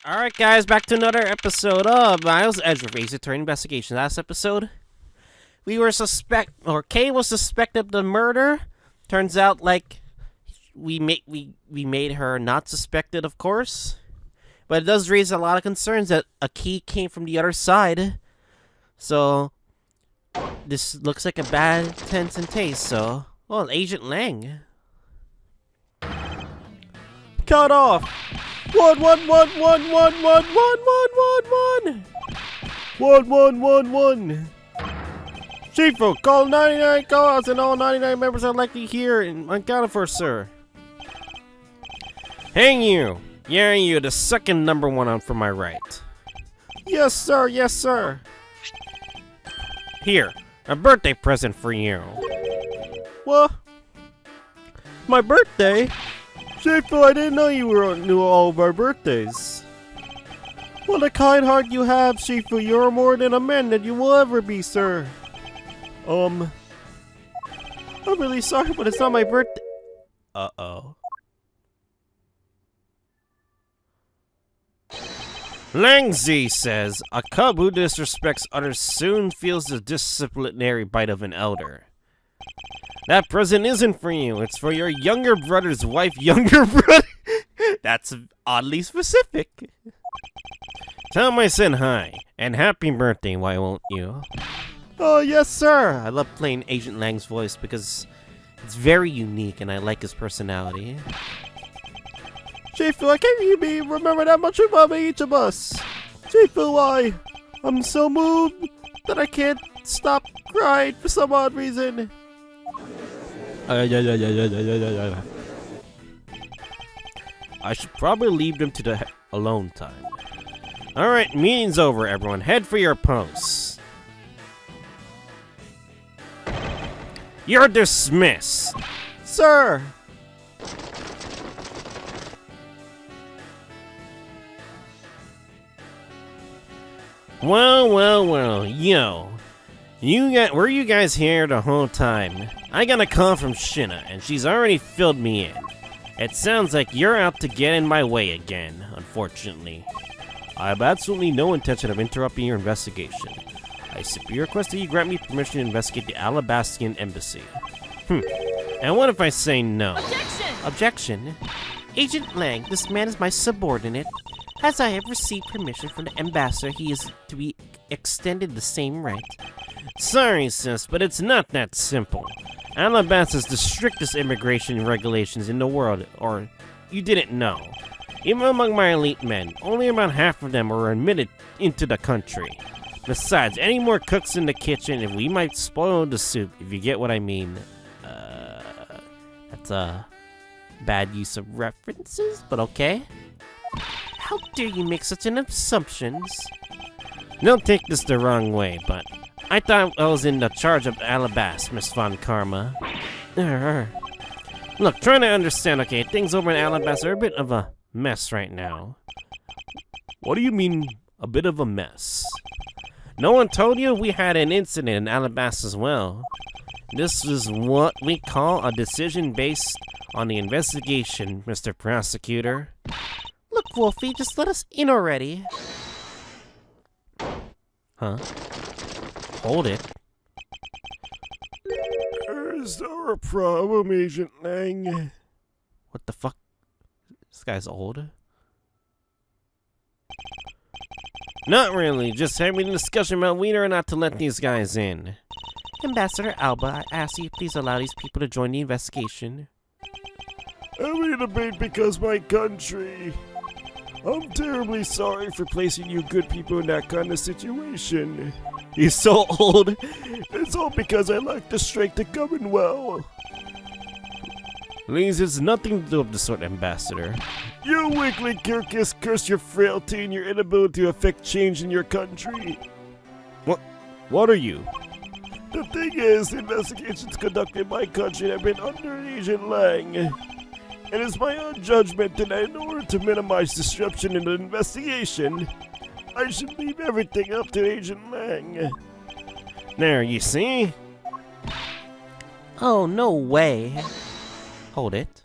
Alright guys, back to another episode of Miles Edgeworth Ace Attorney Investigation. Last episode, Kay was suspected of the murder. Turns out, like, we made her not suspected, of course. But it does raise a lot of concerns that a key came from the other side. So, this looks like a bad tense and taste, so... Well, Agent Lang. Cut off! 11111111111 1111. Chifu, call 99 calls and all 99 members are likely here and unaccounted for, sir. Hang you! Yeah, you, the second number one on for my right. Yes, sir, yes, sir. Here, a birthday present for you. What? My birthday? Chifu, I didn't know you knew all of our birthdays. What a kind heart you have, Chifu. You're more than a man that you will ever be, sir. I'm really sorry, but it's not my birthday. Uh-oh. Langzi says, a cub who disrespects others soon feels the disciplinary bite of an elder. That present isn't for you. It's for your younger brother's wife, younger brother. That's oddly specific. Tell him I said hi, and happy birthday, why won't you? Oh, yes, sir. I love playing Agent Lang's voice because it's very unique, and I like his personality. Chifu, I can't even remember that much about each of us. Chifu, I'm so moved that I can't stop crying for some odd reason. I should probably leave them to the alone time. Alright, meeting's over, everyone. Head for your posts. You're dismissed. Sir! Well, yo. Were you guys here the whole time? I got a call from Shinna, and she's already filled me in. It sounds like you're out to get in my way again, unfortunately. I have absolutely no intention of interrupting your investigation. I simply request that you grant me permission to investigate the Alabastian embassy. And what if I say no? Objection? Agent Lang, this man is my subordinate. As I have received permission from the ambassador, he is to be extended the same right. Sorry, sis, but it's not that simple. Alabasta has the strictest immigration regulations in the world, or you didn't know. Even among my elite men, only about half of them are admitted into the country. Besides, any more cooks in the kitchen, and we might spoil the soup, if you get what I mean. That's a bad use of references, but okay. How dare you make such an assumptions? Don't take this the wrong way, but I thought I was in the charge of Alabasta, Miss Von Karma. Look, trying to understand, okay, things over in Alabasta are a bit of a mess right now. What do you mean, a bit of a mess? No one told you we had an incident in Alabasta as well. This is what we call a decision based on the investigation, Mr. Prosecutor. Look, Wolfie, just let us in already. Huh? Hold it. Is there a problem, Agent Lang? What the fuck? This guy's old. Not really, just having a discussion about whether or not to let these guys in. Ambassador Alba, I ask you please allow these people to join the investigation. I'm in a debate because my country. I'm terribly sorry for placing you good people in that kind of situation. He's so old. It's all because I lack the strength to govern well. Please, it's nothing to do with the sort, Ambassador. You weakling Kirkus curse your frailty and your inability to affect change in your country. What are you? The thing is, the investigations conducted in my country have been under Agent Lang. It is my own judgment that in order to minimize disruption in the investigation, I should leave everything up to Agent Lang. There, you see? Oh, no way. Hold it.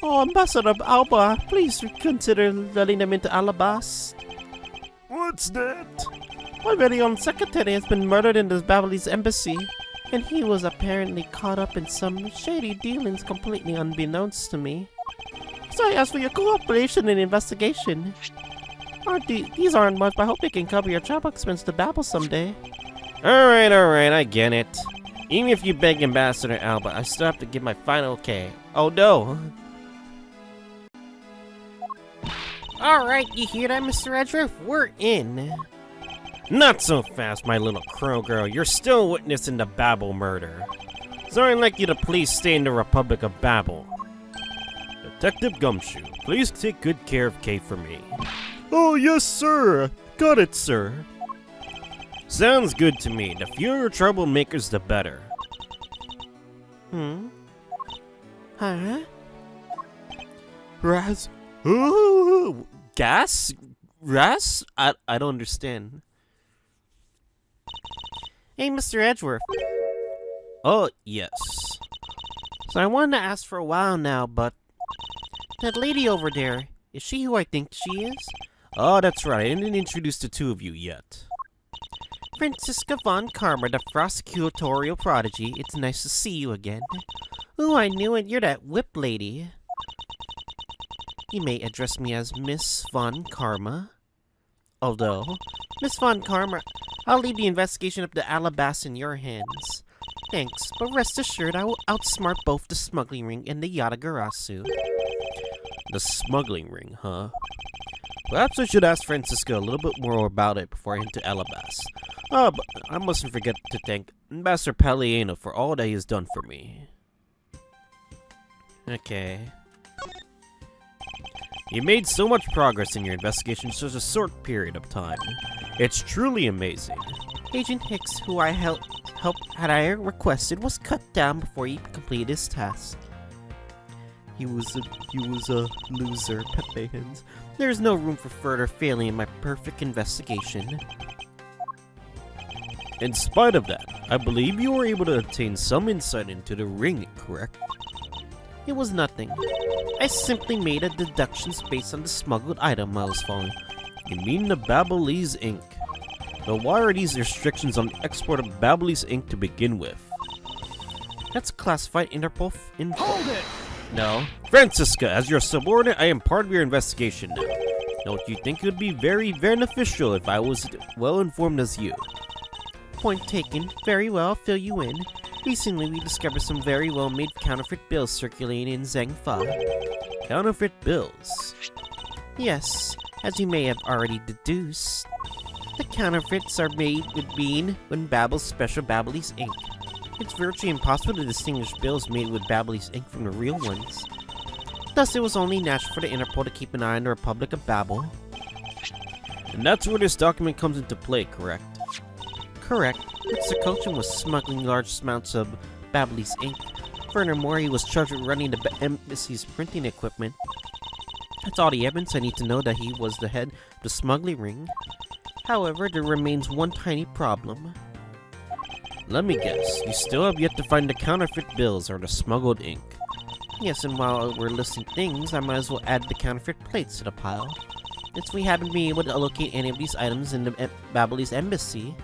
Oh, Ambassador Alba, please consider letting them into Alabas. What's that? My very own secretary has been murdered in the Babalese embassy, and he was apparently caught up in some shady dealings completely unbeknownst to me. So I ask for your cooperation in the investigation. These aren't much, but I hope they can cover your travel expense to Babel someday. Alright, I get it. Even if you beg Ambassador Alba, I still have to give my final okay. Oh no! Alright, you hear that, Mr. Edgeworth? We're in. Not so fast, my little crow girl. You're still witnessing the Babel murder. So I'd like you to please stay in the Republic of Babel. Detective Gumshoe, please take good care of Kay for me. Oh, yes, sir. Got it, sir. Sounds good to me. The fewer troublemakers, the better. Huh? Raz? Ooh, gas? Raz? I don't understand. Hey, Mr. Edgeworth. Oh, yes. So I wanted to ask for a while now, but that lady over there, is she who I think she is? Oh, that's right. I didn't introduce the two of you yet. Francisca von Karma, the prosecutorial prodigy. It's nice to see you again. Ooh, I knew it. You're that whip lady. You may address me as Miss von Karma. Although, Miss von Karma, I'll leave the investigation of the Alabas in your hands. Thanks, but rest assured I will outsmart both the smuggling ring and the Yatagarasu. The smuggling ring, huh? Perhaps I should ask Francisco a little bit more about it before I enter Alabas. Oh, but I mustn't forget to thank Ambassador Palliano for all that he has done for me. Okay. You made so much progress in your investigation in such a short period of time. It's truly amazing. Agent Hicks, who I had I requested, was cut down before he completed his task. He was a loser, Pepe Hens. There is no room for further failing in my perfect investigation. In spite of that, I believe you were able to obtain some insight into the ring, correct? It was nothing. I simply made a deductions based on the smuggled item I was following. You mean the Babalese ink? But why are these restrictions on the export of Babalese ink to begin with? That's classified Interpol info. Hold it! No. Francisca, as your subordinate, I am part of your investigation now. Don't you think it would be very beneficial if I was well informed as you? Point taken. Very well, I'll fill you in. Recently, we discovered some very well-made counterfeit bills circulating in Zhangfa. Counterfeit bills? Yes, as you may have already deduced. The counterfeits are made with bean when Babel's special Babalese ink. It's virtually impossible to distinguish bills made with Babalese ink from the real ones. Thus, it was only natural for the Interpol to keep an eye on the Republic of Babel. And that's where this document comes into play, correct? Correct. Mr. Cochin was smuggling large amounts of Babalese ink. Furthermore, he was charged with running the embassy's printing equipment. That's all the evidence I need to know that he was the head of the smuggling ring. However, there remains one tiny problem. Let me guess, you still have yet to find the counterfeit bills or the smuggled ink. Yes, and while we're listing things, I might as well add the counterfeit plates to the pile. Since we haven't been able to locate any of these items in the Babalese embassy,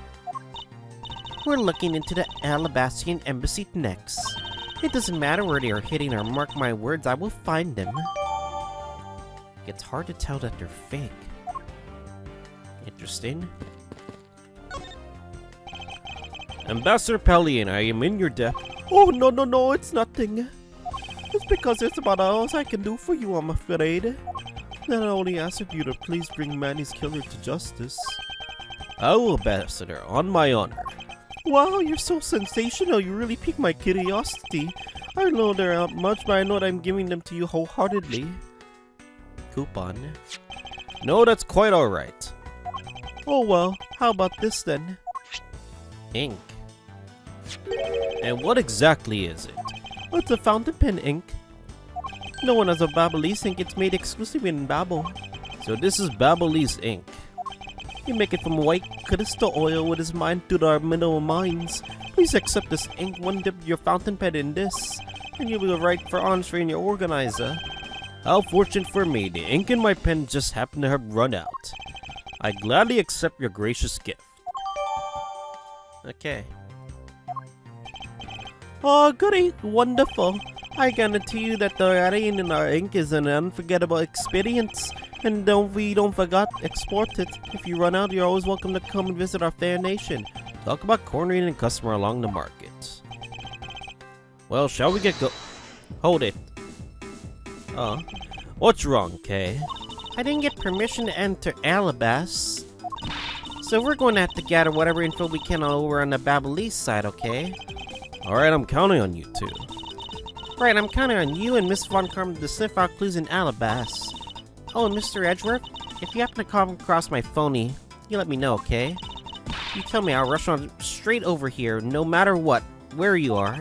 we're looking into the Alabastian embassy next. It doesn't matter where they are hidden or mark my words, I will find them. It's hard to tell that they're fake. Interesting. Ambassador Palliano, I am in your debt. Oh, no, it's nothing. It's because it's about all I can do for you, I'm afraid. Then I only ask of you to please bring Manny's killer to justice. I will, Ambassador, on my honor. Wow, you're so sensational, you really piqued my curiosity. I know they're not much, but I know that I'm giving them to you wholeheartedly. Coupon. No, that's quite alright. Oh well, how about this then? Ink. And what exactly is it? It's a fountain pen ink. No one has a Babalese ink, it's made exclusively in Babel. So this is Babalese ink. You make it from white crystal oil with is mined through our mineral mines. Please accept this ink, one dip your fountain pen in this, and you'll be right for honors in your organizer. How fortunate for me, the ink in my pen just happened to have run out. I gladly accept your gracious gift. Okay. Oh, goody, wonderful. I guarantee you that the writing in our ink is an unforgettable experience. And we don't forget, export it. If you run out, you're always welcome to come and visit our fair nation. Talk about cornering a customer along the market. Well, shall we get go- Hold it. What's wrong, Kay? I didn't get permission to enter Alabas. So we're going to have to gather whatever info we can over on the Babalese side, okay? Alright, I'm counting on you two. Right, I'm counting on you and Miss Von Carmen to sniff out clues in Alabas. Oh, and Mr. Edgeworth, if you happen to come across my phony, you let me know, okay? You tell me, I'll rush on straight over here, no matter what, where you are.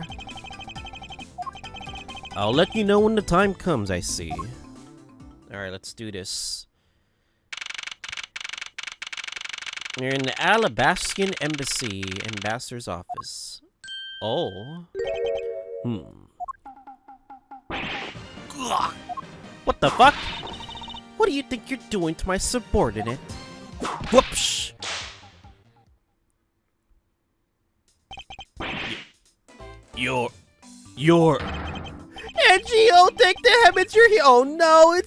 I'll let you know when the time comes, I see. Alright, let's do this. You're in the Alabastian Embassy, Ambassador's office. Oh. What the fuck? What do you think you're doing to my subordinate? Whoops! You're... NGO, take the heavens, you're here! Oh no,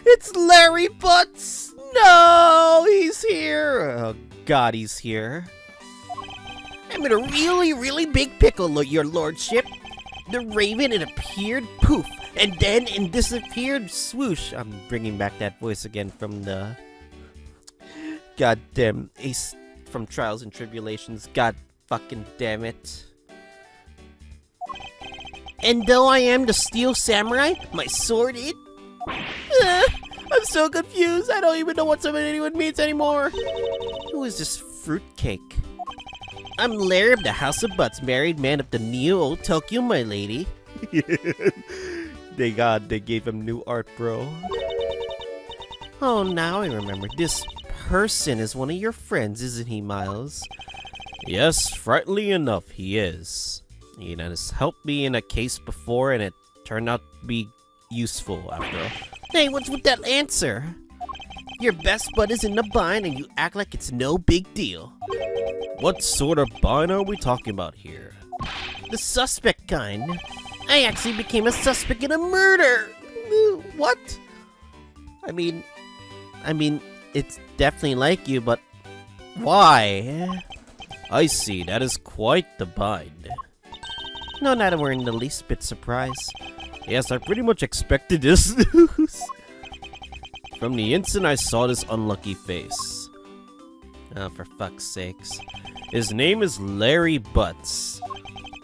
it's Larry Butz! No, he's here! Oh god, he's here. I'm in a really, really big pickle, your lordship. The raven, it appeared, poof, and then it disappeared, swoosh. I'm bringing back that voice again from the goddamn Ace from Trials and Tribulations. God fucking damn it. And though I am the Steel Samurai, my sword, I'm so confused. I don't even know what some of anyone means anymore. Who is this fruitcake? I'm Larry of the House of Butz, married man of the Neo Old Tokyo, my lady. They gave him new art, bro. Oh, now I remember. This person is one of your friends, isn't he, Miles? Yes, frighteningly enough, he is. He has helped me in a case before, and it turned out to be useful after all. Hey, what's with that answer? Your best bud is in the bind, and you act like it's no big deal. What sort of bind are we talking about here? The suspect kind. I actually became a suspect in a murder. What? I mean, it's definitely like you, but why? I see, that is quite the bind. No, not that we're in the least bit surprised. Yes, I pretty much expected this news. From the instant I saw this unlucky face. Oh, for fuck's sakes. His name is Larry Butz.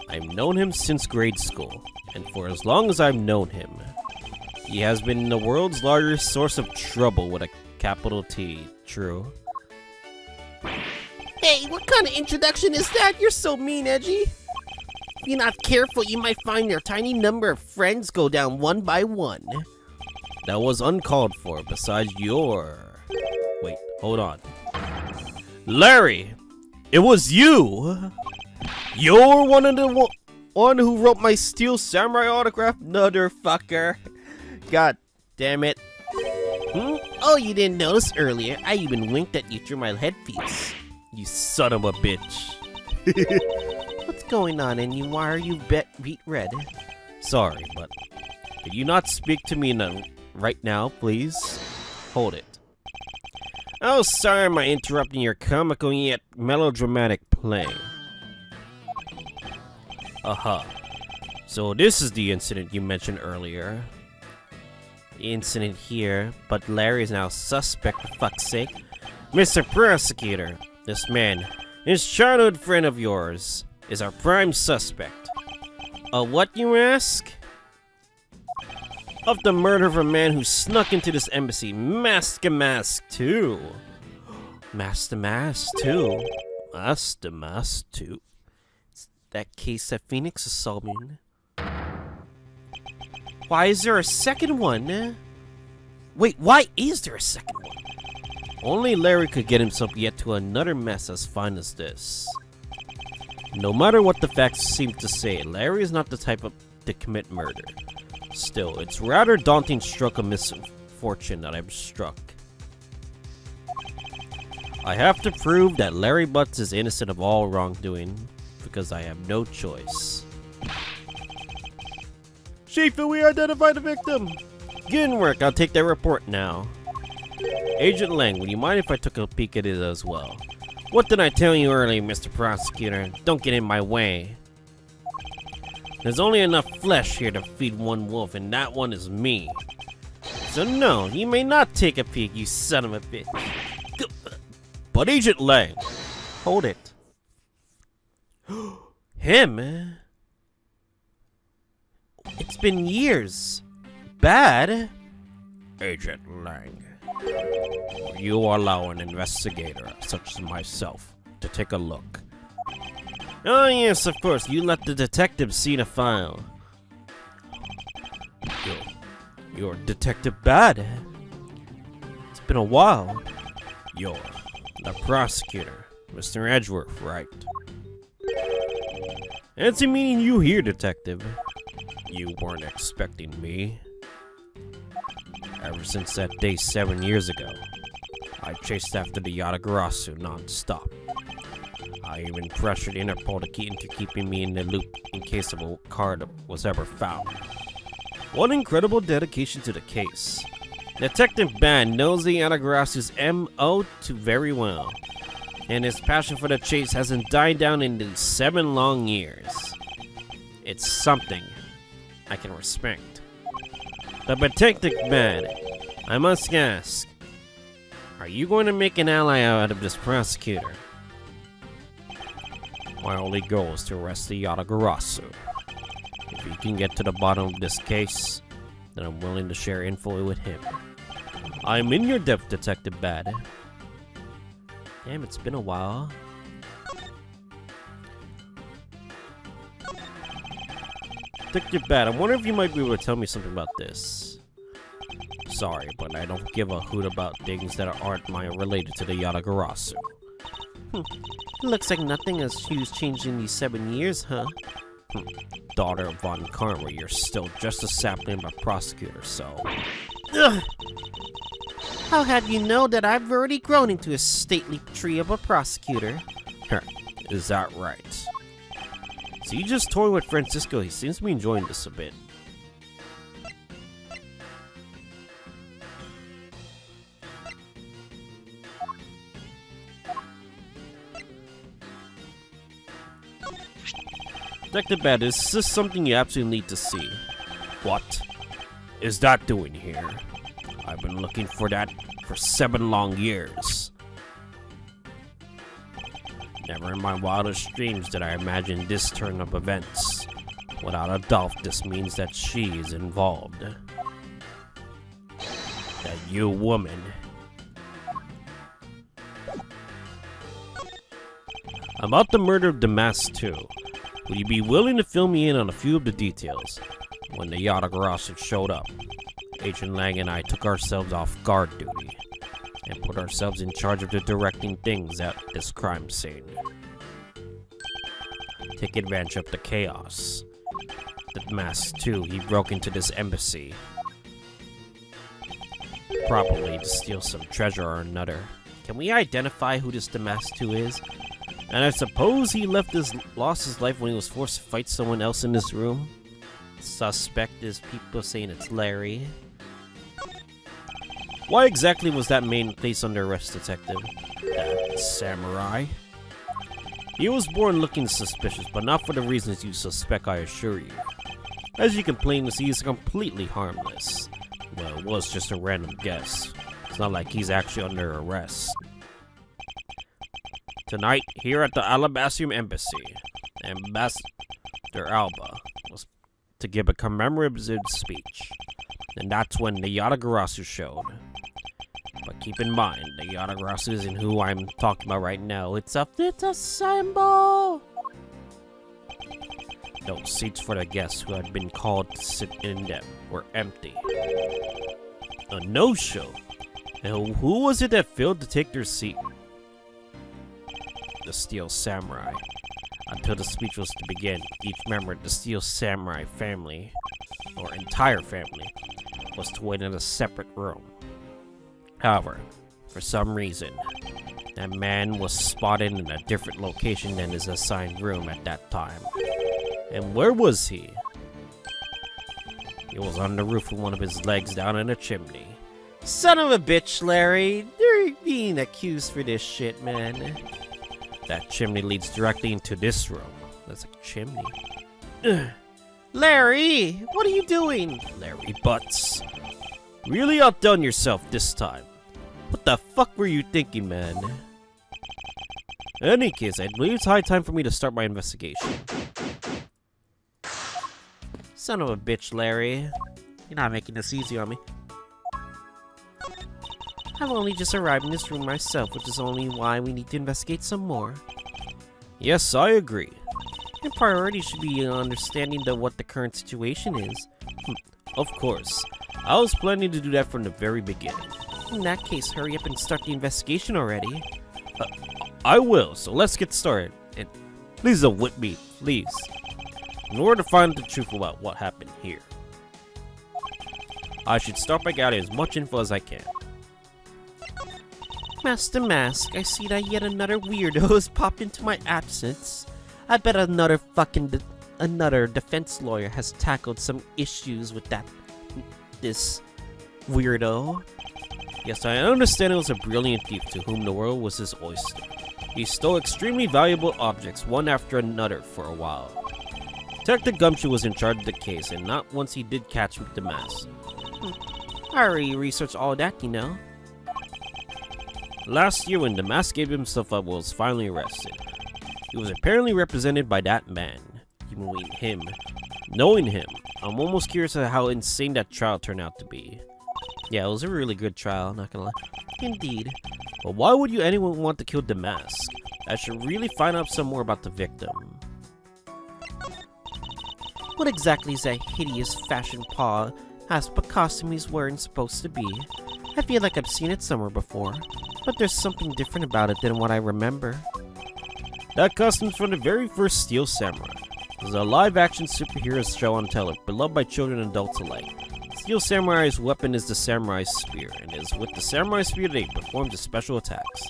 I've known him since grade school, and for as long as I've known him, he has been the world's largest source of trouble with a capital T, true? Hey, what kind of introduction is that? You're so mean, Edgy. If you're not careful, you might find your tiny number of friends go down one by one. That was uncalled for, besides your... Wait, hold on. Larry! It was you! You're one of the one who wrote my Steel Samurai autograph, motherfucker. God damn it. Oh, you didn't notice earlier. I even winked at you through my headpiece. You son of a bitch. What's going on, and why are you beat red? Sorry, but could you not speak to me right now, please? Hold it. Oh, sorry am I interrupting your comical yet melodramatic play. Aha. So this is the incident you mentioned earlier. The incident here, but Larry is now suspect, for fuck's sake. Mr. Prosecutor, this man, his childhood friend of yours, is our prime suspect. What, you ask? Of the murder of a man who snuck into this embassy, Master Mask 2. Master Mask 2? Master Mask 2. It's that case that Phoenix is solving. Why is there a second one? Wait, why is there a second one? Only Larry could get himself yet to another mess as fine as this. No matter what the facts seem to say, Larry is not the type to commit murder. Still, it's rather daunting stroke of misfortune that I'm struck. I have to prove that Larry Butz is innocent of all wrongdoing, because I have no choice. Chief, we identified the victim. Good work, I'll take that report now. Agent Lang, would you mind if I took a peek at it as well? What did I tell you earlier, Mr. Prosecutor? Don't get in my way. There's only enough flesh here to feed one wolf, and that one is me. So no, you may not take a peek, you son of a bitch. But Agent Lang, hold it. Him? It's been years. Bad? Agent Lang, you allow an investigator such as myself to take a look. Oh yes, of course, you let the detective see the file. You're Detective Bad. It's been a while. You're the prosecutor, Mr. Edgeworth, right? Fancy meeting you here, Detective. You weren't expecting me. Ever since that day 7 years ago, I chased after the Yatagarasu non-stop. I even pressured Interpol to keep keeping me in the loop in case of a card was ever found. What incredible dedication to the case. Detective Bad knows the Yatagarasu's M.O. too very well, and his passion for the chase hasn't died down in the 7 long years. It's something I can respect. But Detective Bad, I must ask, are you going to make an ally out of this prosecutor? My only goal is to arrest the Yatagarasu. If he can get to the bottom of this case, then I'm willing to share info with him. I'm in your depth, Detective Bad. Damn, it's been a while. Detective Bad, I wonder if you might be able to tell me something about this. Sorry, but I don't give a hoot about things that aren't related to the Yatagarasu. Looks like nothing has changed in these 7 years, huh? Daughter of Von Karma, you're still just a sapling of a prosecutor, so... Ugh. How have you know that I've already grown into a stately tree of a prosecutor? Is that right? So you just toying with Francisco, he seems to be enjoying this a bit. Detective Bad, is this something you absolutely need to see? What is that doing here? I've been looking for that for 7 long years. Never in my wildest dreams did I imagine this turn of events. Without a doubt, this means that she is involved. That you woman. About the murder of Damas too. Would you be willing to fill me in on a few of the details? When the Yatagarasu showed up, Agent Lang and I took ourselves off guard duty and put ourselves in charge of the directing things at this crime scene. Take advantage of the chaos. The mask too, he broke into this embassy. Probably to steal some treasure or another. Can we identify who this Damascus is? And I suppose he lost his life when he was forced to fight someone else in this room? Suspect is people saying it's Larry. Why exactly was that man placed under arrest, Detective? That samurai? He was born looking suspicious, but not for the reasons you suspect, I assure you. As you can plainly see, he's completely harmless. Well, it was just a random guess. It's not like he's actually under arrest. Tonight, here at the Alabastrium Embassy, Ambassador Alba was to give a commemorative speech. And that's when the Yatagarasu showed. But keep in mind, the Yatagarasu isn't who I'm talking about right now. It's a symbol! Those seats for the guests who had been called to sit in them were empty. A no-show. And who was it that failed to take their seat? The Steel Samurai. Until the speech was to begin, each member of the Steel Samurai family or entire family, was to wait in a separate room. However, for some reason, that man was spotted in a different location than his assigned room at that time. And where was he? He was on the roof with one of his legs down in a chimney. Son of a bitch, Larry. You're being accused for this shit, man. That chimney leads directly into this room. That's a chimney. Ugh. Larry, what are you doing? Larry Butz. Really outdone yourself this time. What the fuck were you thinking, man? In any case, I believe it's high time for me to start my investigation. Son of a bitch, Larry. You're not making this easy on me. I've only just arrived in this room myself, which is only why we need to investigate some more. Yes, I agree. Your priority should be understanding what the current situation is. Of course. I was planning to do that from the very beginning. In that case, hurry up and start the investigation already. I will, so let's get started. And please don't whip me, please. In order to find the truth about what happened here, I should start by gathering as much info as I can. Master Mask, I see that yet another weirdo has popped into my absence. I bet another defense lawyer has tackled some issues with this weirdo. Yes, I understand it was a brilliant thief to whom the world was his oyster. He stole extremely valuable objects one after another for a while. Detective Gumshoe was in charge of the case, and not once he did catch with the mask. I already researched all that, you know. Last year, when the mask gave himself up, was finally arrested. He was apparently represented by that man. Knowing him, I'm almost curious at how insane that trial turned out to be. Yeah, it was a really good trial, not gonna lie. Indeed. But why would anyone want to kill the mask? I should really find out some more about the victim. What exactly is that hideous fashion paw costume he's wearing supposed to be? I feel like I've seen it somewhere before, but there's something different about it than what I remember. That costume's from the very first Steel Samurai. It was a live-action superhero show on television, beloved by children and adults alike. Steel Samurai's weapon is the Samurai Spear, and it is with the Samurai Spear they perform the special attacks,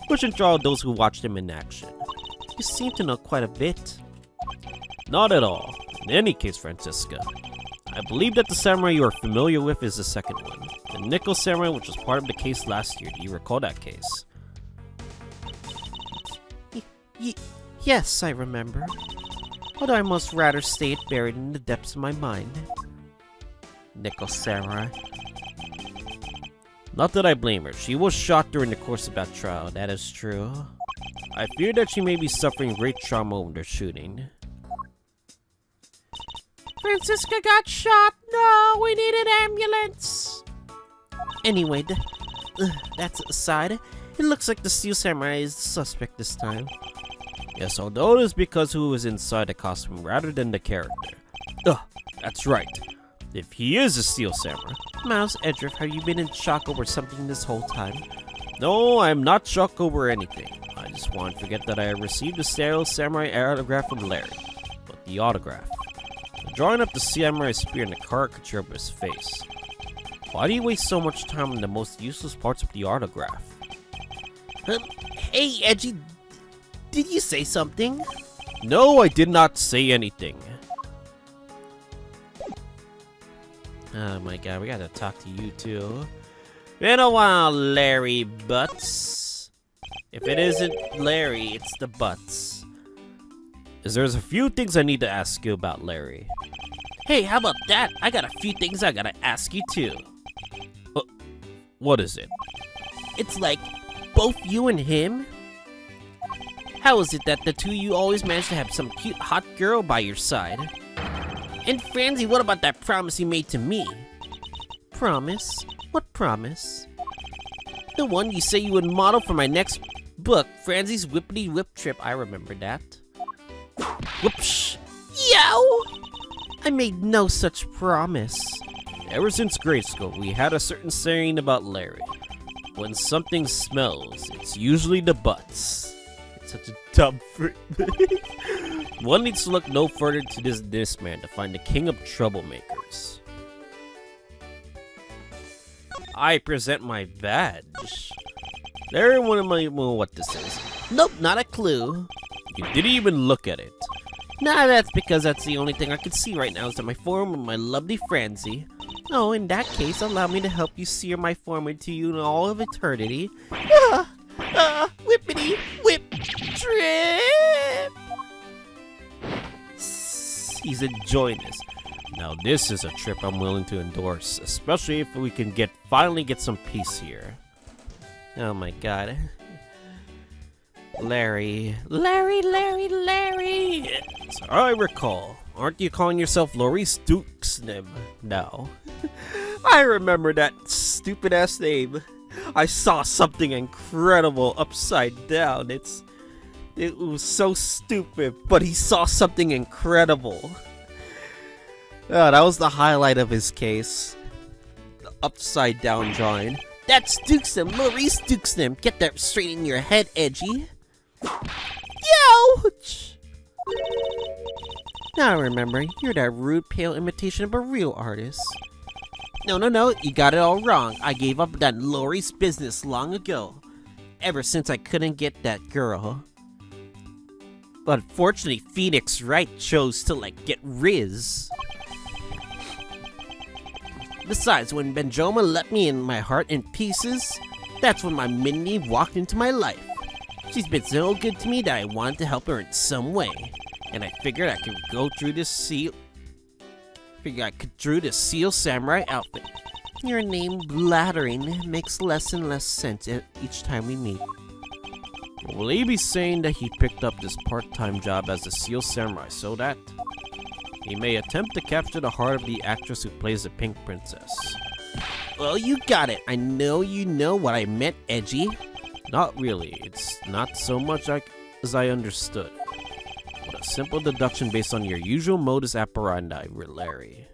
which enthrall those who watch them in action. You seem to know quite a bit. Not at all. In any case, Francisca, I believe that the samurai you are familiar with is the second one. The Nickel Samurai, which was part of the case last year. Do you recall that case? Yes, I remember. Although I must rather stay it buried in the depths of my mind. Nickel Samurai. Not that I blame her. She was shot during the course of that trial, that is true. I fear that she may be suffering great trauma over the shooting. Francisca got shot! No, we need an ambulance! Anyway, that's aside. It looks like the Steel Samurai is the suspect this time. Yes, although it is because who was inside the costume rather than the character. That's right. If he is a Steel Samurai. Mouse Edgeworth, have you been in shock over something this whole time? No, I'm not shocked over anything. I just want to forget that I received the Steel Samurai autograph from Larry. But the autograph. Drawing up the Samurai Spear and the caricature of his face. Why do you waste so much time on the most useless parts of the autograph? Hey, Edgy, did you say something? No, I did not say anything. Oh my god, we gotta talk to you too. Been a while, Larry Butz. If it isn't Larry, it's the Butz. There's a few things I need to ask you about, Larry. Hey, how about that? I got a few things I gotta ask you too. What is it? It's like, both you and him? How is it that the two of you always manage to have some cute hot girl by your side? And Franzi, what about that promise you made to me? Promise? What promise? The one you say you would model for my next book, Franzi's Whippity Whip Trip. I remember that. Whoopsh! Yow! I made no such promise. Ever since grade school, we had a certain saying about Larry. When something smells, it's usually the butts. It's such a dumb freak. One needs to look no further to this man to find the king of troublemakers. gifts. I present my badge. Everyone might know what this is. Nope, not a clue. You didn't even look at it. Nah, that's because that's the only thing I can see right now is that my form of my lovely Francie. Oh, in that case, allow me to help you sear my form into you in all of eternity. Whippity whip trip! He's enjoying this. Now this is a trip I'm willing to endorse, especially if we can finally get some peace here. Oh my god. Larry. So I recall, aren't you calling yourself Laurie Stooksnim now? I remember that stupid ass name. I saw something incredible upside down. It was so stupid, but he saw something incredible. Oh, that was the highlight of his case. The upside down drawing. That's Stooksnim, Maurice Stooksnim. Get that straight in your head, Edgy. Ouch! Now I remember, you're that rude, pale imitation of a real artist. No, you got it all wrong. I gave up that Laurie's business long ago. Ever since I couldn't get that girl. But unfortunately, Phoenix Wright chose to, get Riz. Besides, when Benjoma let me in my heart in pieces, that's when my Minnie walked into my life. She's been so good to me that I wanted to help her in some way. And I figured I could go through this seal samurai outfit. Your name blathering makes less and less sense each time we meet. Will he be saying that he picked up this part-time job as a seal samurai so that he may attempt to capture the heart of the actress who plays the Pink Princess? Well, you got it. I know you know what I meant, Edgy. Not really. It's not so much as I understood. But a simple deduction based on your usual modus operandi, Larry.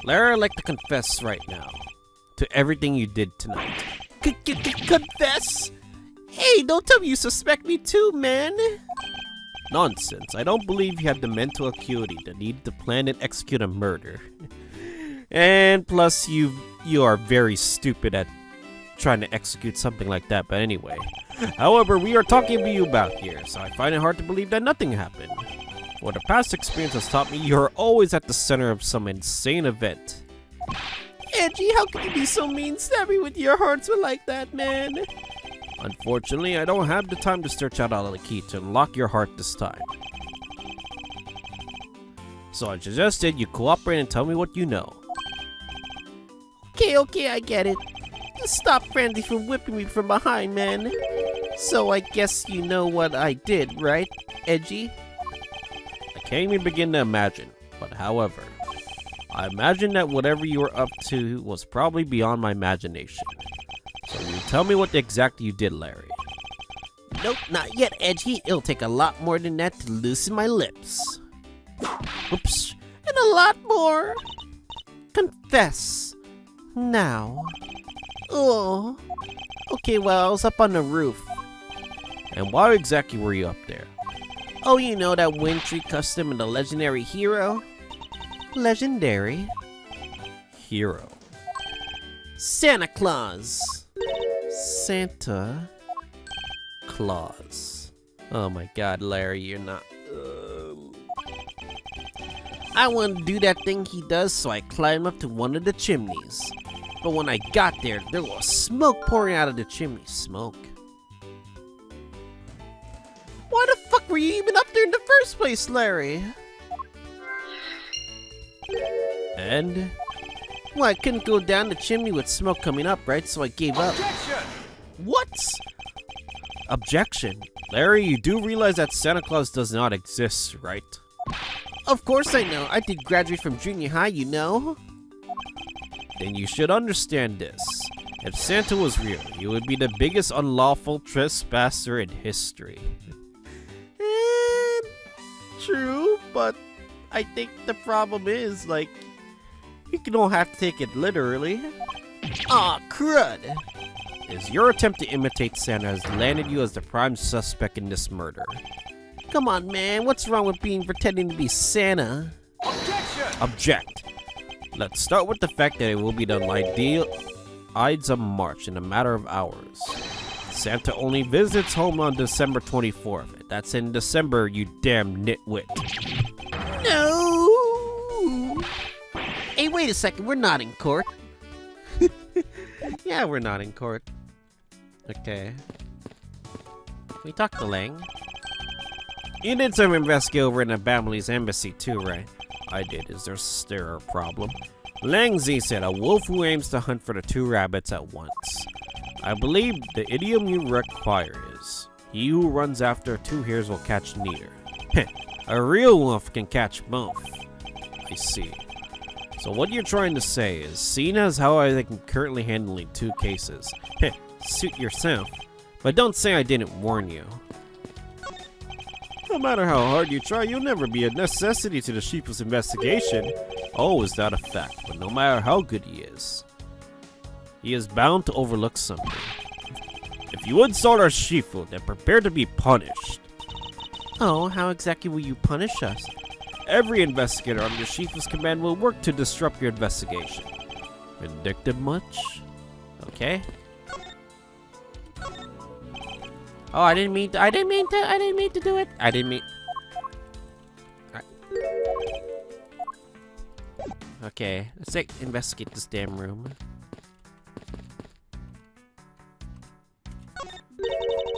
Larry, I'd like to confess right now to everything you did tonight. Confess? Hey, don't tell me you suspect me too, man. Nonsense. I don't believe you have the mental acuity to need to plan and execute a murder. And plus, you are very stupid at trying to execute something like that, but anyway. However, we are talking to you about here, so I find it hard to believe that nothing happened. What the past experience has taught me, you're always at the center of some insane event. Edgy, how can you be so mean-stabby with your hearts like that, man? Unfortunately, I don't have the time to search out all of the key to unlock your heart this time. So I suggested you cooperate and tell me what you know. Okay, I get it. Just stop Francie from whipping me from behind, man. So I guess you know what I did, right, Edgy? I can't even begin to imagine, but however, I imagine that whatever you were up to was probably beyond my imagination. So you tell me what exactly you did, Larry. Nope, not yet, Edgy. It'll take a lot more than that to loosen my lips. Oops. And a lot more. Confess. Now. Oh. Okay, well, I was up on the roof. And why exactly were you up there? Oh, you know that Wintry custom and the legendary hero? Legendary? Hero. Santa Claus. Santa Claus. Oh my god, Larry, you're not... I wanted to do that thing he does, so I climbed up to one of the chimneys. But when I got there was smoke pouring out of the chimney. Smoke. Why the fuck were you even up there in the first place, Larry? And? Well, I couldn't go down the chimney with smoke coming up, right? So I gave up. Objection! What? Objection. Larry, you do realize that Santa Claus does not exist, right? Of course I know. I did graduate from junior high, you know. Then you should understand this. If Santa was real, he would be the biggest unlawful trespasser in history. True, but I think the problem is, you don't have to take it literally. Aw, crud! Is your attempt to imitate Santa has landed you as the prime suspect in this murder. Come on, man. What's wrong with pretending to be Santa? Object. Let's start with the fact that it will be done Ides of March in a matter of hours. Santa only visits home on December 24th. That's in December, you damn nitwit. No! Hey, wait a second, we're not in court. Yeah, we're not in court. Okay. We talked to Lang. You did some investigation over in the Bamley's embassy too, right? I did. Is there a problem? Lang Z said a wolf who aims to hunt for the two rabbits at once. I believe the idiom you require is, he who runs after two hares will catch neither. A real wolf can catch both. I see. So what you're trying to say is, seeing as how I am currently handling two cases, suit yourself. But don't say I didn't warn you. No matter how hard you try, you'll never be a necessity to the Sheep's investigation. Oh, is that a fact? But no matter how good he is bound to overlook something. If you insult our Sheeple, then prepare to be punished. Oh, how exactly will you punish us? Every investigator under Sheeple's command will work to disrupt your investigation. Vindictive much? Okay. Oh, I didn't mean to do it. Okay, let's investigate this damn room.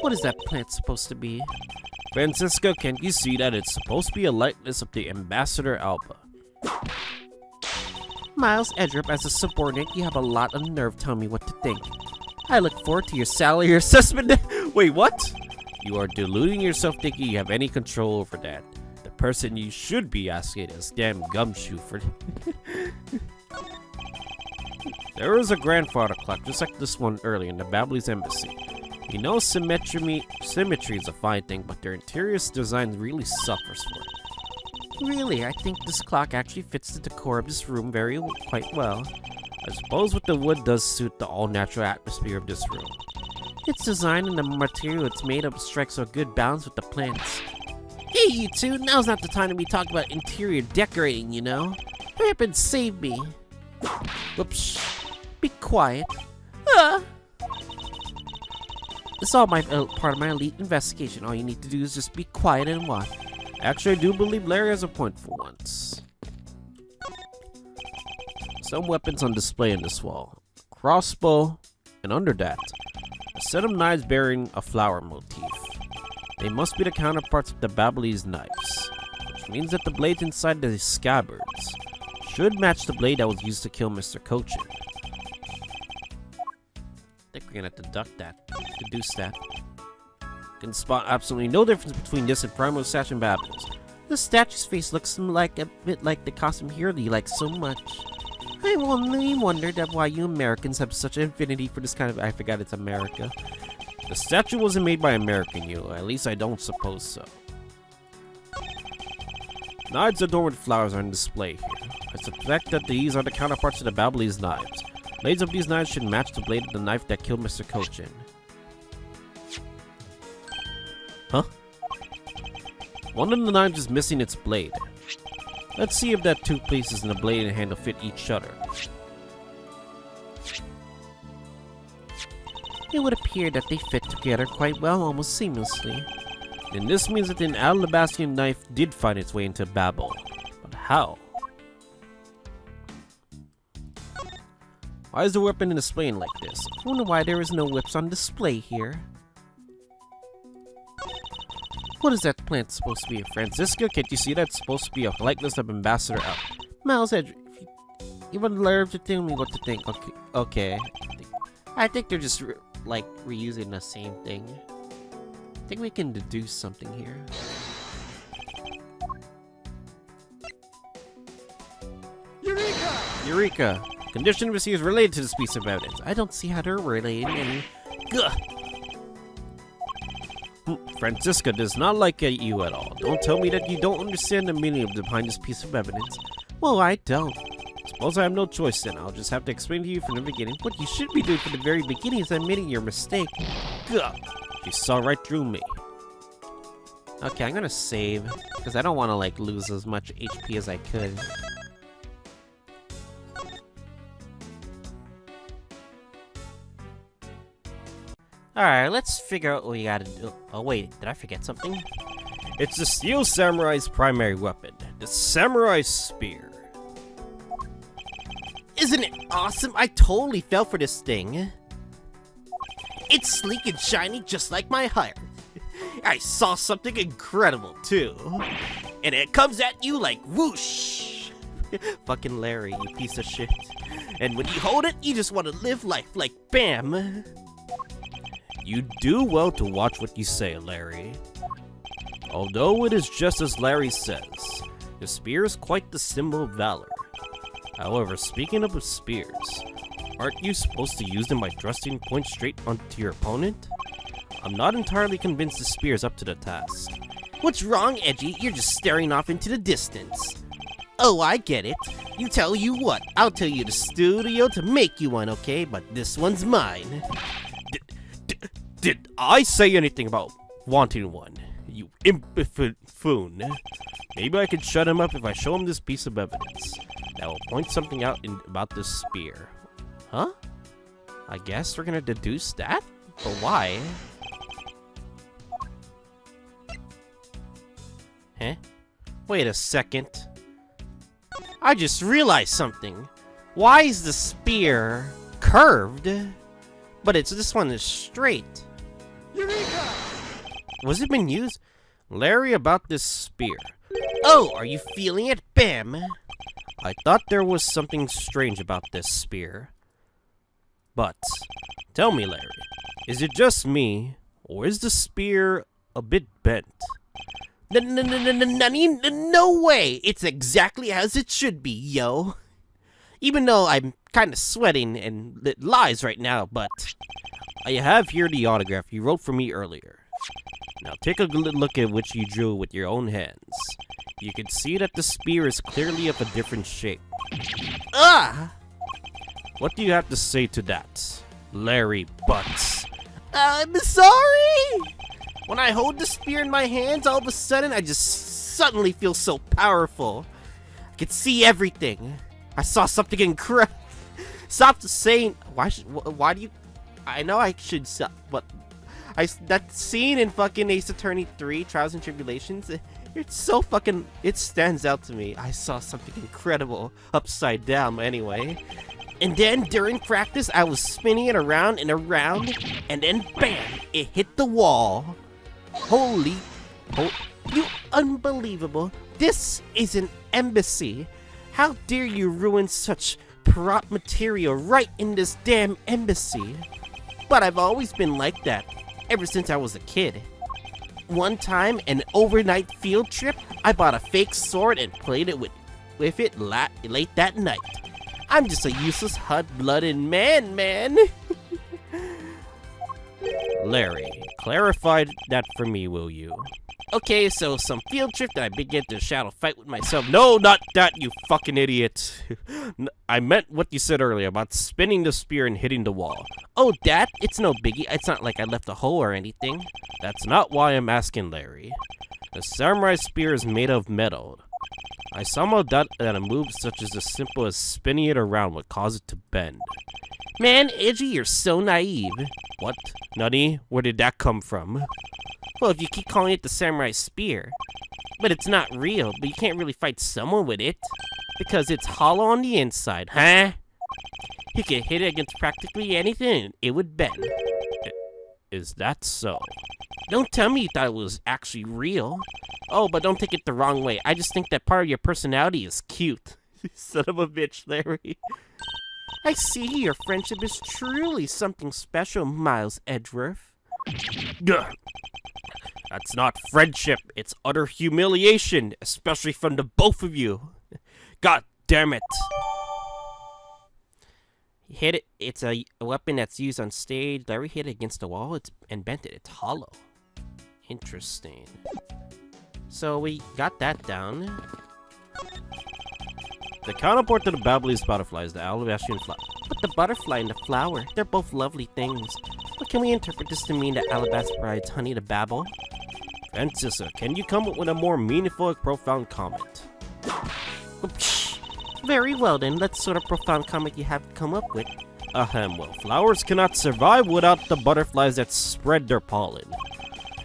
What is that plant supposed to be? Francisco, can't you see that it's supposed to be a likeness of the Ambassador Alba? Miles Edgeworth, as a subordinate, you have a lot of nerve telling me what to think. I look forward to your salary assessment. Wait, what? You are deluding yourself thinking you have any control over that. The person you should be asking is damn Gumshoe for... There was a grandfather clock just like this one earlier in the Babley's embassy. You know symmetry is a fine thing, but their interior design really suffers for it. Really, I think this clock actually fits the decor of this room quite well. I suppose what the wood does suit the all-natural atmosphere of this room. Its design and the material it's made of strikes a good balance with the plants. Hey, you two, now's not the time to be talking about interior decorating, you know? Hurry up and save me. Whoops. Be quiet. It's all part of my elite investigation. All you need to do is just be quiet and watch. Actually, I do believe Larry has a point for once. Some weapons on display in this wall. A crossbow, and under that, a set of knives bearing a flower motif. They must be the counterparts of the Babley's knives, which means that the blades inside the scabbards should match the blade that was used to kill Mr. Cochin. I think we're gonna have to deduce that. Can spot absolutely no difference between this and Primo Statue and Babbles. The statue's face looks like a bit like the costume hero you like so much. I only wondered why you Americans have such an affinity for this kind of... I forgot it's America. The statue wasn't made by American, at least I don't suppose so. Knives adorned with flowers are on display here. I suspect that these are the counterparts of the Babley's knives. Blades of these knives should match the blade of the knife that killed Mr. Cochin. Huh? One of the knives is missing its blade. Let's see if that two pieces in the blade and handle fit each other. It would appear that they fit together quite well, almost seamlessly. Then this means that an Alabastian knife did find its way into Babel. But how? Why is the weapon displaying like this? I wonder why there is no whips on display here. What is that plant supposed to be? Francisca, can't you see that it's supposed to be a likeness of Ambassador Alba? Miles Edgeworth, you would learn to tell me what to think. Okay. I think they're just reusing the same thing. I think we can deduce something here. Eureka! Condition received is related to this piece of evidence. I don't see how they're related any. Gah! Francisca does not like you at all. Don't tell me that you don't understand the meaning behind this piece of evidence. Well, I don't. Suppose I have no choice then. I'll just have to explain to you from the beginning. What you should be doing from the very beginning is admitting your mistake. Gah! You saw right through me. Okay, I'm gonna save, because I don't want to lose as much HP as I could. Alright, let's figure out what we gotta do. Oh wait, did I forget something? It's the Steel Samurai's primary weapon, the Samurai Spear. Isn't it awesome? I totally fell for this thing. It's sleek and shiny just like my heart. I saw something incredible too. And it comes at you like whoosh. Fucking Larry, you piece of shit. And when you hold it, you just want to live life like bam. You do well to watch what you say, Larry. Although it is just as Larry says, the spear is quite the symbol of valor. However, speaking of spears, aren't you supposed to use them by thrusting point straight onto your opponent? I'm not entirely convinced the spear is up to the task. What's wrong, Edgy? You're just staring off into the distance. Oh, I get it. You tell you what, I'll tell you the studio to make you one, okay? But this one's mine. Did I say anything about wanting one? You impifoon. Maybe I could shut him up if I show him this piece of evidence. That will point something out about this spear. Huh? I guess we're gonna deduce that? But why? Huh? Wait a second. I just realized something. Why is the spear curved? But this one is straight. Eureka! Was it been used? Larry, about this spear. Oh, are you feeling it? Bam! I thought there was something strange about this spear. But, tell me, Larry, is it just me, or is the spear a bit bent? No way! It's exactly as it should be, yo. Even though I'm kind of sweating and it lies right now, but I have here the autograph you wrote for me earlier. Now take a good look at what you drew with your own hands. You can see that the spear is clearly of a different shape. Ah! What do you have to say to that, Larry Butz? I'm sorry! When I hold the spear in my hands, all of a sudden I just suddenly feel so powerful. I can see everything. I saw something incredible. Stop saying. Why do you? I know I should stop, but that scene in fucking Ace Attorney 3, Trials and Tribulations, it's so fucking. It stands out to me. I saw something incredible upside down, anyway. And then during practice, I was spinning it around and around, and then bam! It hit the wall. Holy, you unbelievable! This is an embassy. How dare you ruin such prop material right in this damn embassy? But I've always been like that, ever since I was a kid. One time, an overnight field trip, I bought a fake sword and played it with it late that night. I'm just a useless hot-blooded man. Larry, clarify that for me, will you? Okay, so some field trip that I began to shadow fight with myself. No, not that, you fucking idiot. I meant what you said earlier about spinning the spear and hitting the wall. Oh, that? It's no biggie. It's not like I left a hole or anything. That's not why I'm asking, Larry. The samurai spear is made of metal. I somehow doubt that a move such as simple as spinning it around would cause it to bend. Man, Edgy, you're so naive. What? Nutty? Where did that come from? Well, if you keep calling it the samurai spear. But it's not real, but you can't really fight someone with it. Because it's hollow on the inside, huh? You can hit it against practically anything and it would bend. Is that so? Don't tell me you thought it was actually real. Oh, but don't take it the wrong way. I just think that part of your personality is cute. Son of a bitch, Larry. I see your friendship is truly something special, Miles Edgeworth. Gah. That's not friendship. It's utter humiliation, especially from the both of you. God damn it. Hit it. It's a weapon that's used on stage. Larry hit it against the wall and bent it. It's hollow. Interesting. So we got that down. The counterpart to the Babyliss butterfly is the Alabastrian flower. But the butterfly and the flower, they're both lovely things. But can we interpret this to mean that Alabaster provides honey to babble? Francesca, can you come up with a more meaningful and profound comment? Very well then, let's sort of profound comment you have come up with. well, flowers cannot survive without the butterflies that spread their pollen.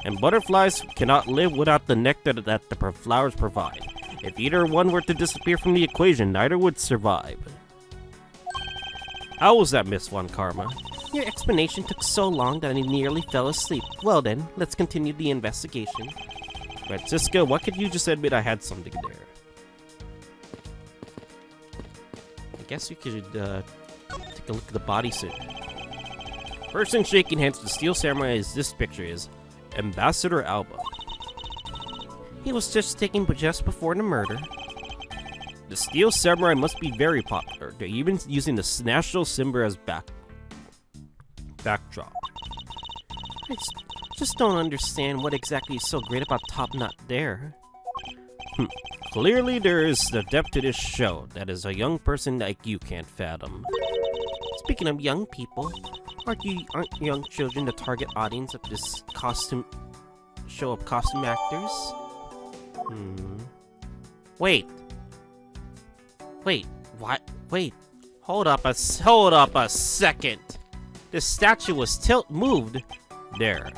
And butterflies cannot live without the nectar that the flowers provide. If either one were to disappear from the equation, neither would survive. How was that, Miss Von Karma? Your explanation took so long that I nearly fell asleep. Well then, let's continue the investigation. Francisca, why could you just admit I had something there? I guess you could take a look at the bodysuit. Person shaking hands with the Steel Samurai as this picture is Ambassador Alba. He was just taken just before the murder. The Steel Samurai must be very popular. They're even using the national symbol as backdrop. I just don't understand what exactly is so great about Top Knot there. Clearly there is the depth to this show that is a young person like you can't fathom. Speaking of young people, aren't young children the target audience of this show of costume actors? Wait, what? Wait, hold up a second. The statue was moved. There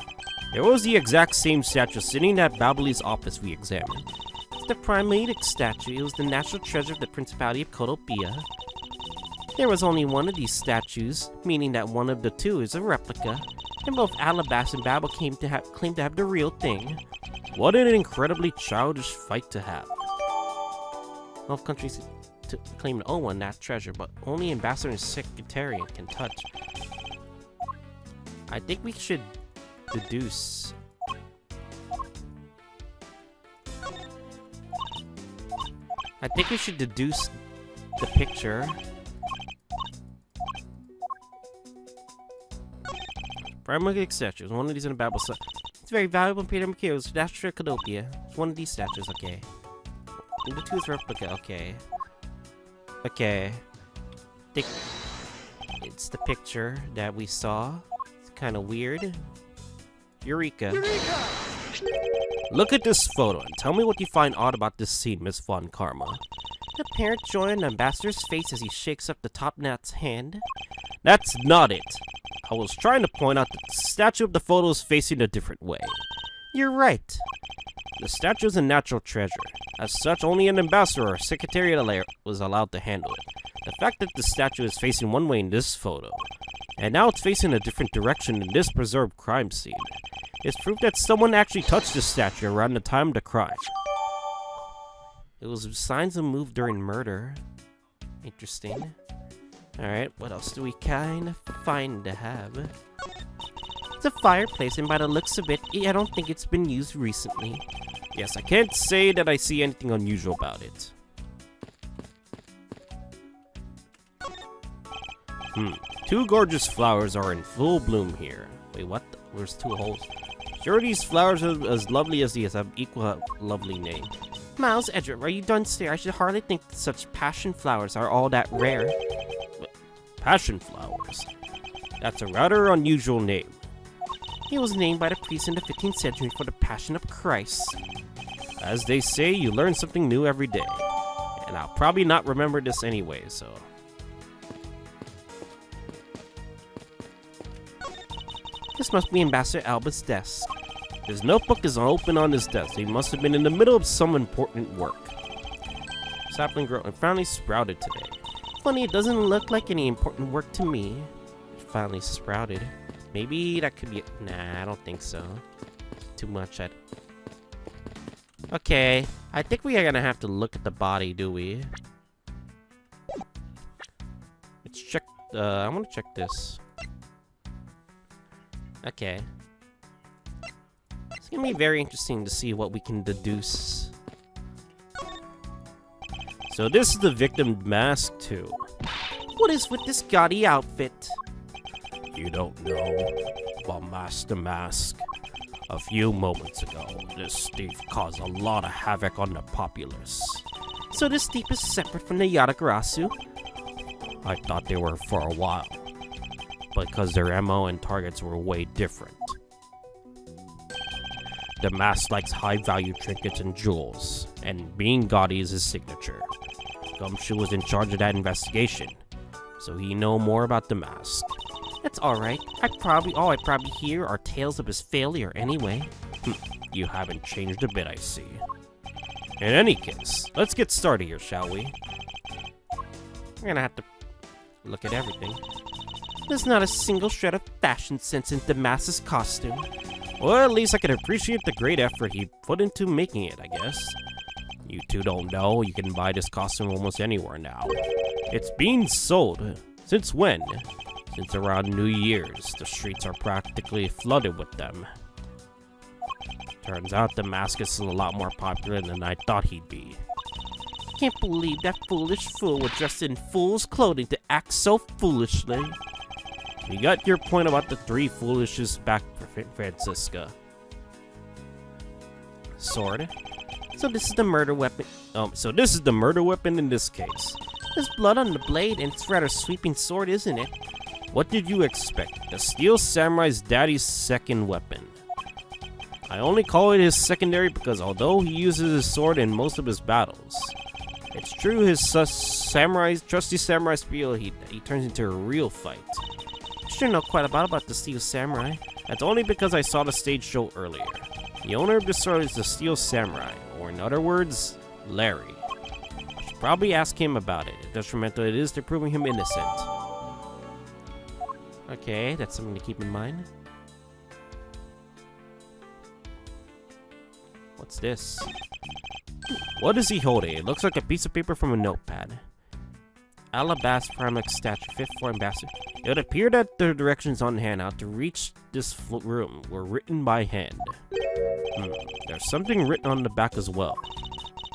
was the exact same statue sitting at Babli's office we examined. It's the Primate statue. It was the national treasure of the Principality of Kotopia. There was only one of these statues, meaning that one of the two is a replica, and both Alabas and Babel claimed to have the real thing. What an incredibly childish fight to have. Both countries claim to own that treasure, but only Ambassador and Secretariat can touch. I think we should deduce. The picture. Primate statues. One of these in a Babel set. It's very valuable Peter materials. That's Trilogy. It's one of these statues, okay. And the two is replica, okay. Okay. It's the picture that we saw. It's kind of weird. Eureka! Look at this photo and tell me what you find odd about this scene, Miss Von Karma. The parent joy on the Ambassador's face as he shakes up the Top Knot's hand. That's not it. I was trying to point out that the statue of the photo is facing a different way. You're right. The statue is a natural treasure. As such, only an ambassador or secretariat was allowed to handle it. The fact that the statue is facing one way in this photo, and now it's facing a different direction in this preserved crime scene, is proof that someone actually touched the statue around the time of the crime. It was signs of move during murder. Interesting. Alright, what else do we kind of find to have? It's a fireplace, and by the looks of it, I don't think it's been used recently. Yes, I can't say that I see anything unusual about it. Two gorgeous flowers are in full bloom here. Wait, what? There's two holes. Sure, these flowers are as lovely as these have equal lovely name. Miles, Edgeworth, are you done staring? I should hardly think that such passion flowers are all that rare. Passion flowers? That's a rather unusual name. It was named by the priests in the 15th century for the Passion of Christ. As they say, you learn something new every day. And I'll probably not remember this anyway, so... This must be Ambassador Alba's desk. His notebook is open on his desk. He must have been in the middle of some important work. Sapling grew and finally sprouted today. Funny, it doesn't look like any important work to me. It finally sprouted. Maybe that could be... Nah, I don't think so. Too much. Okay, I think we are gonna have to look at the body, do we? Let's check... I want to check this. Okay. It's gonna be very interesting to see what we can deduce. So this is the victim mask too. What is with this gaudy outfit? You don't know. Well, Master Mask. A few moments ago, this thief caused a lot of havoc on the populace. So this thief is separate from the Yatagarasu? I thought they were for a while, because their MO and targets were way different. The mask likes high-value trinkets and jewels, and being gaudy is his signature. Gumshoe was in charge of that investigation, so he know more about the mask. That's alright. All I probably hear are tales of his failure anyway. You haven't changed a bit, I see. In any case, let's get started here, shall we? We're gonna have to look at everything. There's not a single shred of fashion sense in Damas's costume. Well, at least I can appreciate the great effort he put into making it, I guess. You two don't know, you can buy this costume almost anywhere now. It's being sold. Since when? Since around New Year's, the streets are practically flooded with them. Turns out the mask is a lot more popular than I thought he'd be. Can't believe that foolish fool was dressed in fool's clothing to act so foolishly. You got your point about the three foolishes back, Francisca. Sword. So this is the murder weapon. So this is the murder weapon in this case. There's blood on the blade, and it's rather sweeping sword, isn't it? What did you expect? The Steel Samurai's daddy's second weapon. I only call it his secondary because although he uses his sword in most of his battles, it's true his trusty samurai spear he turns into a real fight. I sure know quite a lot about the Steel Samurai. That's only because I saw the stage show earlier. The owner of the sword is the Steel Samurai, or in other words, Larry. I should probably ask him about it, how detrimental it is to proving him innocent. Okay, that's something to keep in mind. What's this? What is he holding? It looks like a piece of paper from a notepad. Alabast Primax statue, 5th floor ambassador. It would appear that the directions on handout to reach this room were written by hand. There's something written on the back as well.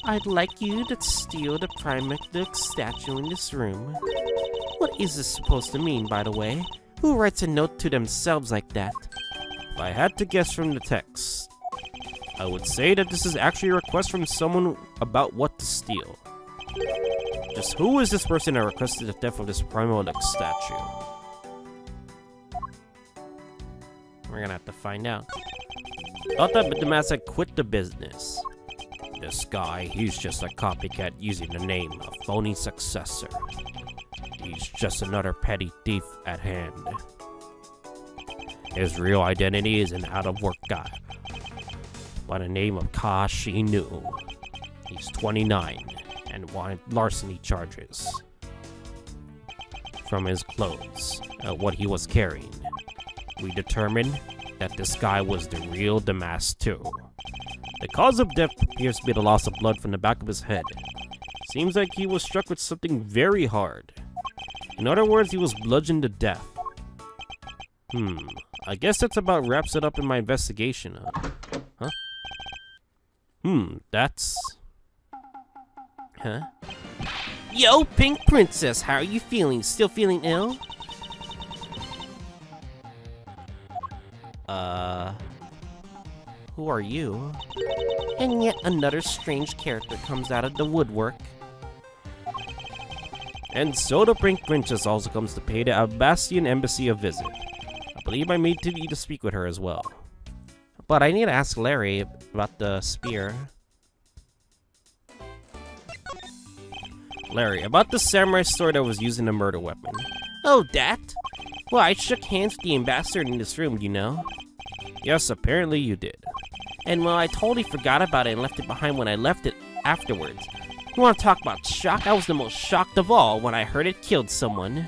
I'd like you to steal the Primax statue in this room. What is this supposed to mean, by the way? Who writes a note to themselves like that? If I had to guess from the text, I would say that this is actually a request from someone about what to steal. Just who is this person that requested the theft of this Primalix statue? We're gonna have to find out. Thought that Damas had quit the business. This guy, he's just a copycat using the name of phony successor. He's just another petty thief at hand. His real identity is an out-of-work guy by the name of Kashinu. He's 29 and wanted larceny charges from his clothes and what he was carrying. We determined that this guy was the real Damas too. The cause of death appears to be the loss of blood from the back of his head. Seems like he was struck with something very hard. In other words, he was bludgeoned to death. I guess that's about wraps it up in my investigation, huh? That's... Huh? Yo, Pink Princess, how are you feeling? Still feeling ill? Who are you? And yet another strange character comes out of the woodwork. And so the Pink Princess also comes to pay the Albastian Embassy a visit. I believe I need to speak with her as well. But I need to ask Larry about the spear. Larry, about the samurai sword that was used in the murder weapon. Oh, that? Well, I shook hands with the ambassador in this room, you know? Yes, apparently you did. And well, I totally forgot about it and left it behind when I left it afterwards. You want to talk about shock? I was the most shocked of all when I heard it killed someone.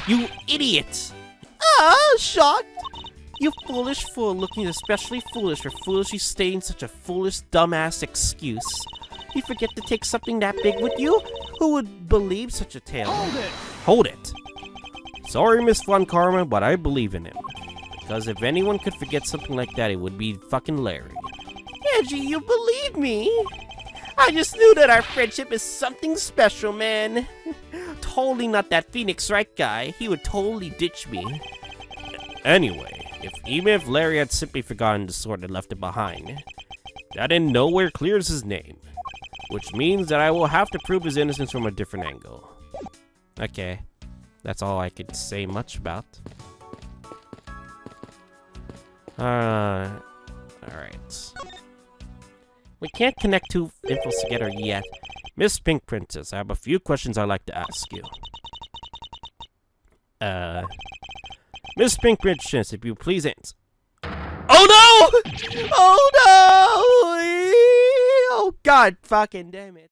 You idiot! Shocked? You foolish fool, looking especially foolish for foolishly stating such a foolish, dumbass excuse. You forget to take something that big with you? Who would believe such a tale? Hold it! Sorry, Miss Von Karma, but I believe in him. Because if anyone could forget something like that, it would be fucking Larry. Edgy, you believe me? I just knew that our friendship is something special, man. Totally not that Phoenix Wright guy. He would totally ditch me. Anyway, even if Larry had simply forgotten the sword and left it behind, that in nowhere clears his name. Which means that I will have to prove his innocence from a different angle. Okay, that's all I could say much about. Alright. We can't connect two infos together yet. Miss Pink Princess, I have a few questions I'd like to ask you. Miss Pink Princess, if you please answer. Oh no! Oh no! Oh god fucking damn it.